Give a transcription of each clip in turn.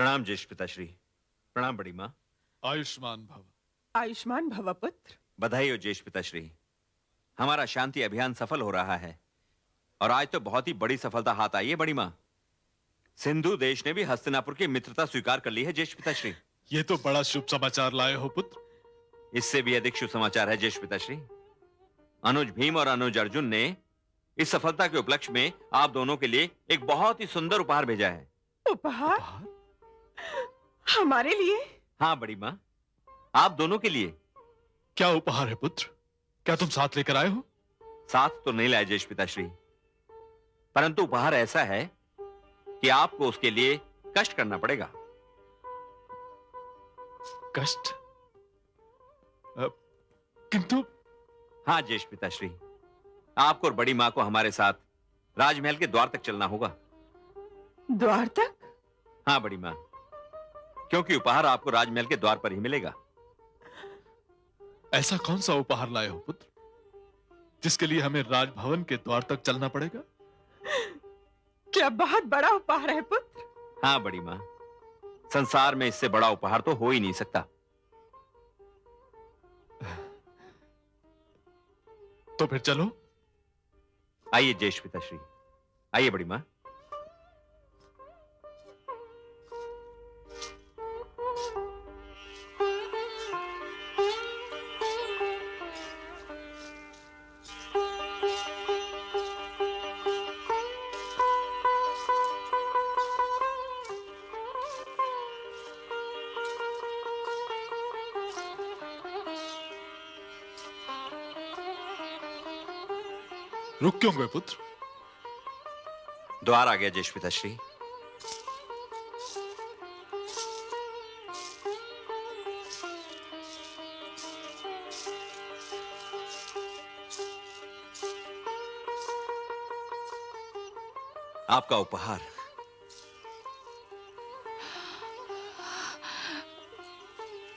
प्रणाम ज्येष्ठ पिताश्री। प्रणाम बड़ी माँ। आयुष्मान भव। आयुष्मान भव पुत्र। बधाई हो ज्येष्ठ पिताश्री। हमारा शांति अभियान सफल हो रहा है और आज तो बहुत ही बड़ी सफलता हाथ आई है बड़ी माँ। सिंधु देश ने भी हस्तिनापुर की मित्रता स्वीकार कर ली है ज्येष्ठ पिताश्री। ये तो बड़ा शुभ समाचार लाए हो पुत्र। इससे भी अधिक शुभ समाचार है ज्येष्ठ पिताश्री। अनुज भीम और अनुज अर्जुन ने इस सफलता के उपलक्ष्य में आप दोनों के लिए एक बहुत ही सुंदर उपहार भेजा है। उपहार? हमारे लिए? हाँ बड़ी माँ, आप दोनों के लिए। क्या उपहार है पुत्र? क्या तुम साथ लेकर आए हो? साथ तो नहीं लाए ज्येष्ठ पिताश्री, परंतु उपहार ऐसा है कि आपको उसके लिए कष्ट करना पड़ेगा। कष्ट? किंतु हाँ ज्येष्ठ पिताश्री, आपको और बड़ी माँ को हमारे साथ राजमहल के द्वार तक चलना होगा। द्वार तक? हाँ बड़ी माँ, क्योंकि उपहार आपको राजमहल के द्वार पर ही मिलेगा। ऐसा कौन सा उपहार लाए हो पुत्र जिसके लिए हमें राजभवन के द्वार तक चलना पड़ेगा? क्या बहुत बड़ा उपहार है पुत्र। हाँ बड़ी माँ, संसार में इससे बड़ा उपहार तो हो ही नहीं सकता। तो फिर चलो। आइए ज्येष्ठ पिताश्री, आइए बड़ी माँ। रुक क्यों गए पुत्र? द्वार आ गया ज्येष्ठ पिताश्री। आपका उपहार।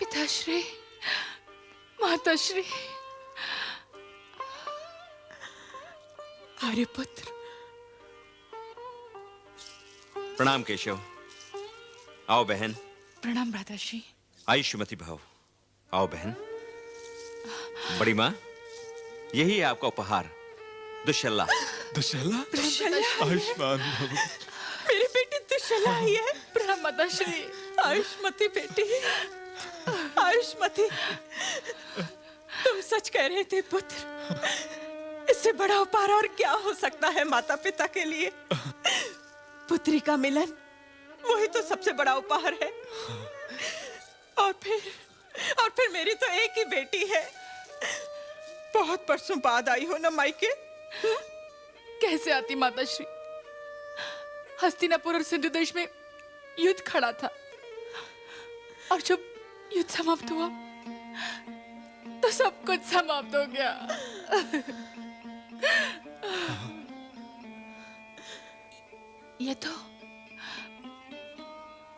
पिताश्री, माताश्री। अरे पुत्र। प्रणाम केशव। आओ बहन। प्रणाम भ्राताश्री। आयुष्मती भव। आओ बहन। बड़ी माँ, यही है आपका उपहार, दुश्शला। दुश्शला? आयुष्मान भव। मेरी बेटी दुश्शला ही है। प्रणाम माताश्री। आयुष्मती बेटी, आयुष्मती, तुम सच कह रहे थे पुत्र। इससे बड़ा उपहार और क्या हो सकता है माता पिता के लिए। पुत्री का मिलन वही तो सबसे बड़ा उपहार है। और फिर मेरी तो एक ही बेटी है। बहुत बरसों बाद आई हो ना मायके। कैसे आती माताश्री? हस्तिनापुर और सिंधु देश में युद्ध खड़ा था और जब युद्ध समाप्त हुआ तो सब कुछ समाप्त हो गया। ये तो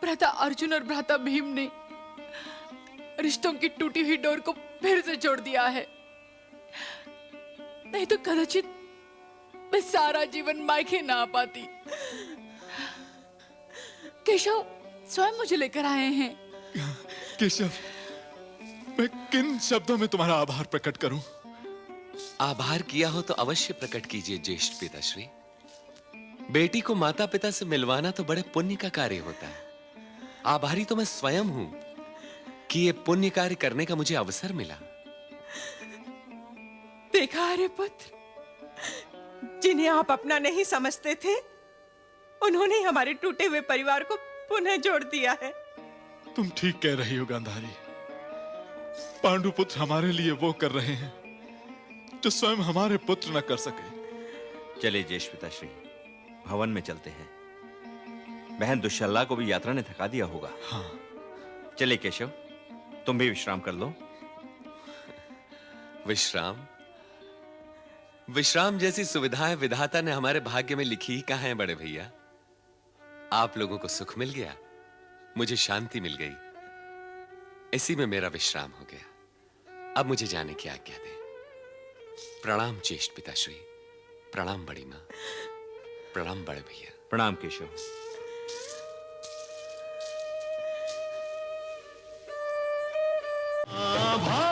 भ्राता अर्जुन और भ्राता भीम ने रिश्तों की टूटी हुई डोर को फिर से जोड़ दिया है। नहीं तो कदाचित मैं सारा जीवन मायके ना आ पाती। केशव स्वयं मुझे लेकर आए हैं। केशव, मैं किन शब्दों में तुम्हारा आभार प्रकट करूं? आभार किया हो तो अवश्य प्रकट कीजिए ज्येष्ठ पिताश्री। बेटी को माता पिता से मिलवाना तो बड़े पुण्य का कार्य होता है। आभारी तो मैं स्वयं हूं कि ये पुण्य कार्य करने का मुझे अवसर मिला। देखा अरे पुत्र, जिन्हें आप अपना नहीं समझते थे उन्होंने हमारे टूटे हुए परिवार को पुनः जोड़ दिया है। तुम ठीक कह रही हो गांधारी। पांडु पुत्र हमारे लिए वो कर रहे हैं जो स्वयं हमारे पुत्र न कर सके। चलिए ज्येष्ठ पिताश्री, भवन में चलते हैं। बहन दुश्शला को भी यात्रा ने थका दिया होगा। हाँ। चलिए केशव, तुम भी विश्राम कर लो। विश्राम? विश्राम जैसी सुविधाएं विधाता ने हमारे भाग्य में लिखी ही कहां है बड़े भैया। आप लोगों को सुख मिल गया, मुझे शांति मिल गई, इसी में मेरा विश्राम हो गया। अब मुझे जाने की आज्ञा दें। प्रणाम ज्येष्ठ पिताश्री। प्रणाम बड़ी मां। प्रणाम बड़े भैया। प्रणाम केशव। आभा